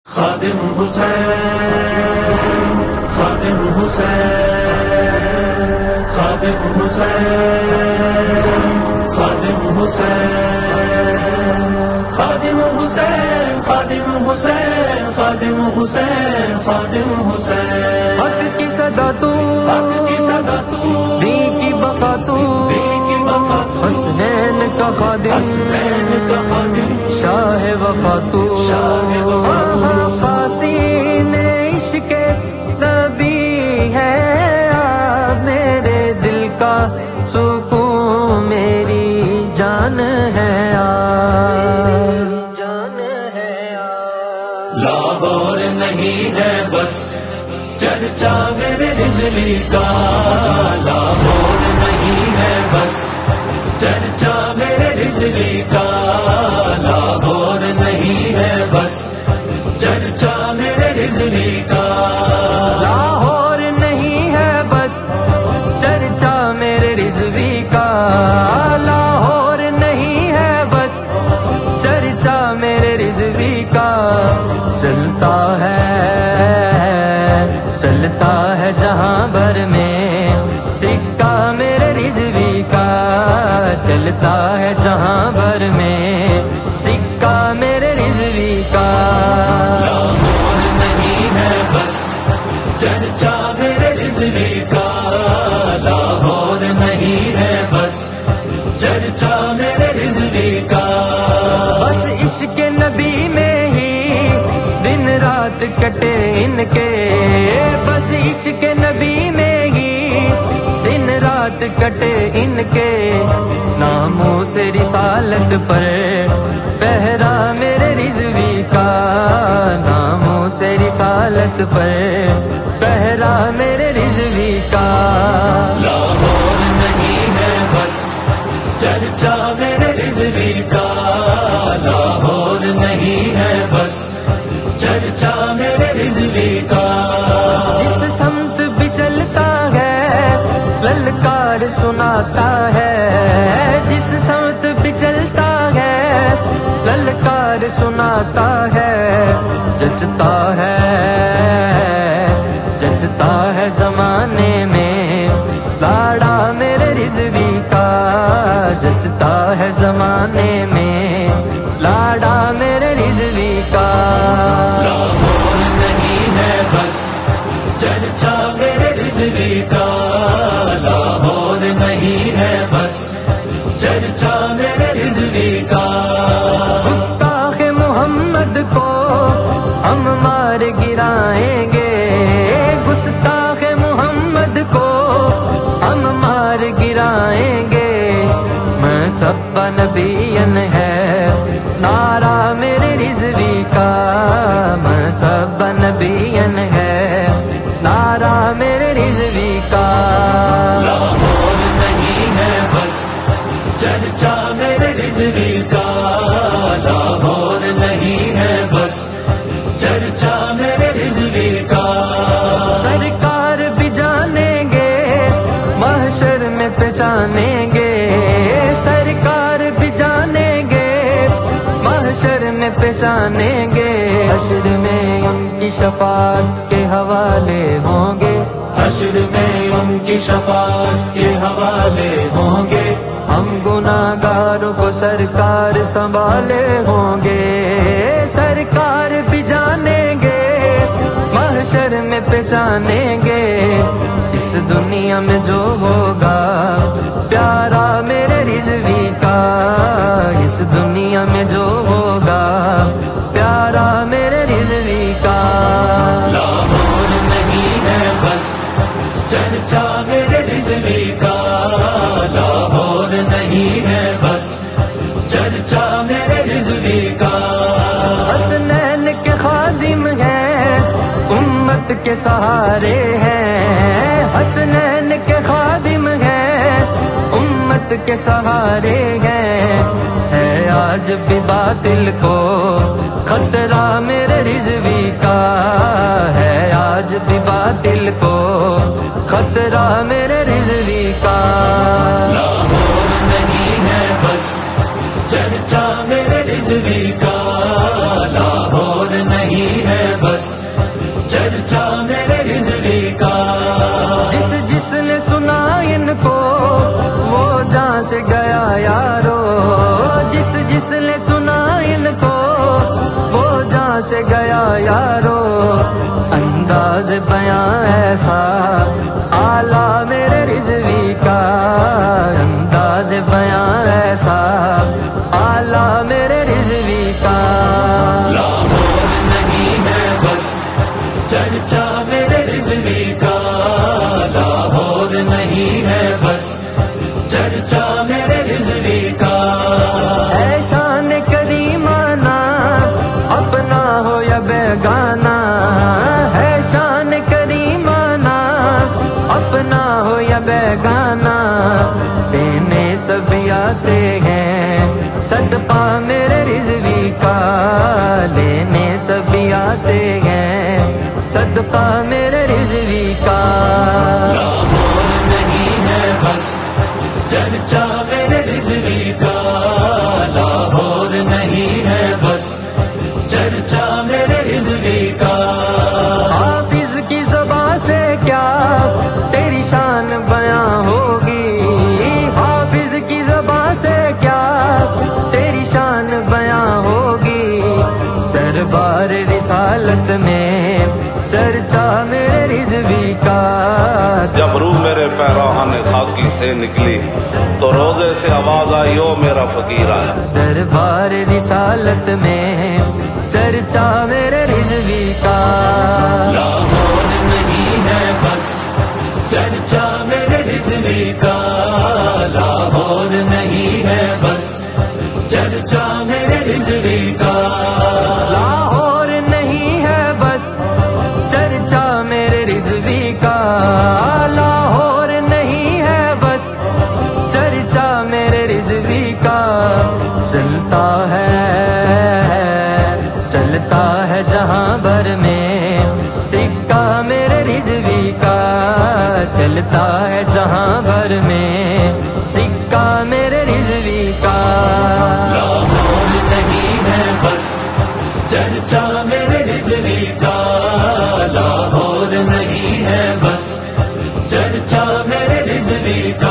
خادم حسین، خادم حسین، خادم حسین، خادم حسین، خادم حسین، خادم حسین، خادم حسین، خادم حسین، حق کی صدا تو، حق کی صدا تو، دین کی بقا تو، دین کی بقا تو، حسنین کا خادم، حسنین کا خادم، شاہ وفا تو، شاہ وفا تو، قاسین عشق نبی ہے آپ، میرے دل کا سکون میری جان ہے آپ، جان ہے آپ، لاہور نہیں ہے بس چرچا میرے بجلی کا، لاہور نہیں ہے بس چرچا میرے بجلی کا، لاہور نہیں ہے بس چرچا میرے بجلی کا، لاہور نہیں ہے بس چرچا میرے رضوی کا، لاہور نہیں ہے بس چرچا میرے رضوی کا، چلتا ہے جہاں بھر میں سکہ میرے رضوی کا، چلتا ہے جہاں بھر میں سکہ میرے رضوی کا، لاہور نہیں ہے بس چرچا میرے بجلی کا، لاہور نہیں ہے بس چرچا میرے بجلی کا، بس عشق نبی میں ہی دن رات کٹے ان کے، بس عشق نبی میں ہی دن رات کٹے ان کے، ناموں سے رسالت پر پہرا میرے رضوی کا، ناموں سے رسالت پر پہرا میرے رضوی کا، لاہور نہیں ہے بس چرچا میرے بجلی کا، لاہور نہیں ہے بس چرچا میرے بجلی کا، جس سمت بھی چلتا ہے للکار سناتا ہے، جس سمت بھی چلتا ہے للکار سناتا ہے، جچتا ہے زمانے میں لاڑا میرے رضوی کا، جچتا ہے زمانے میں لاڑا میرے رضوی کا، لاہور نہیں ہے بس چرچا میرے بجلی کا، لاہور نہیں ہے بس چرچا میرے بجلی کا، گستاخ محمد کو ہم مار گرائیں گے، گستاخ محمد کو ہم مار گرائیں گے، میں چھپا نبین ہے نعرہ میرے رضوی کا، میں چھپا نبین ہے نعرہ میرے رضوی کا، لاہور نہیں ہے بس چرچا میرے بجلی کا، لاہور نہیں ہے بس چرچا میرے بجلی کا، سرکار بھی جانیں گے محشر میں پہچانیں گے، سرکار بھی جانیں گے محشر میں پہچانیں گے، حشر میں ان کی شفاعت کے حوالے ہوں گے، حشر میں ان کی شفاعت کے حوالے ہوں گے، ہم گناہگاروں کو سرکار سنبھالے ہوں گے، سرکار بھی جانیں گے محشر میں پہچانیں گے، اس دنیا میں جو ہوگا پیارا میرے رضوی کا، اس دنیا میں جو ہوگا پیارا میرے رضوی کا، لاہور نہیں ہے بس چرچا میرے بجلی کا، لاہور نہیں ہے بس چرچا میرے بجلی کا، حسنین کے خادم ہیں امت کے سہارے ہیں، حسنین کے خادم ہیں امت کے سہارے ہیں، ہے آج بھی باطل کو خطرہ میرے رضوی کا، ہے آج بھی باطل کو خطرہ میرے رضوی کا، لاہور نہیں ہے بس چرچا میرے بجلی کا، لاہور نہیں ہے سے گیا یارو انداز بیاں ایسا اعلیٰ میرے رضوی کا، انداز بیاں ایسا اعلیٰ میرے رضوی کا۔ لاہور نہیں ہے بس چرچا میرے رضوی کا، لاہور نہیں ہے بس چرچا میرے رضوی کا۔ ہے شان کریمانہ اپنا ہو یا بیگانہ، ہے شان کریمانہ اپنا ہو یا بیگانہ، دینے سب آتے ہیں صدقہ میرے رضوی کا، لینے سب آتے ہیں صدقہ میرے رضوی کا۔ لاہور نہیں ہے بس چرچا میرے رضوی کا، لاہور نہیں ہے بس چرچا میرے رضوی کا۔ حافظ کی زبان سے کیا تیری شان بیاں ہوگی، حافظ کی زبان سے کیا تیری شان بیاں ہوگی، دربار رسالت میں چرچا میرے رضوی کا۔ جب روح میرے پیراہن خاکی سے نکلی تو روزے سے آواز آئی او میرا فقیر آیا۔ دربار رسالت میں چرچا میرے رضوی کا۔ لاہور نہیں ہے بس چرچا میرے رضوی کا، لاہور نہیں ہے بس چرچا میرے رضوی کا۔ لاہور نہیں ہے بس چرچا میرے رضوی کا، لاہور نہیں ہے بس چرچا میرے رضوی کا۔ چلتا ہے جہاں بھر میں سکہ میرے رضوی کا، چلتا ہے جہاں بھر میں سکہ میرے رضوی کا۔ لاہور نہیں ہے بس چرچا میرے رضوی کا، لاہور نہیں ہے بس چرچا میرے رضوی کا۔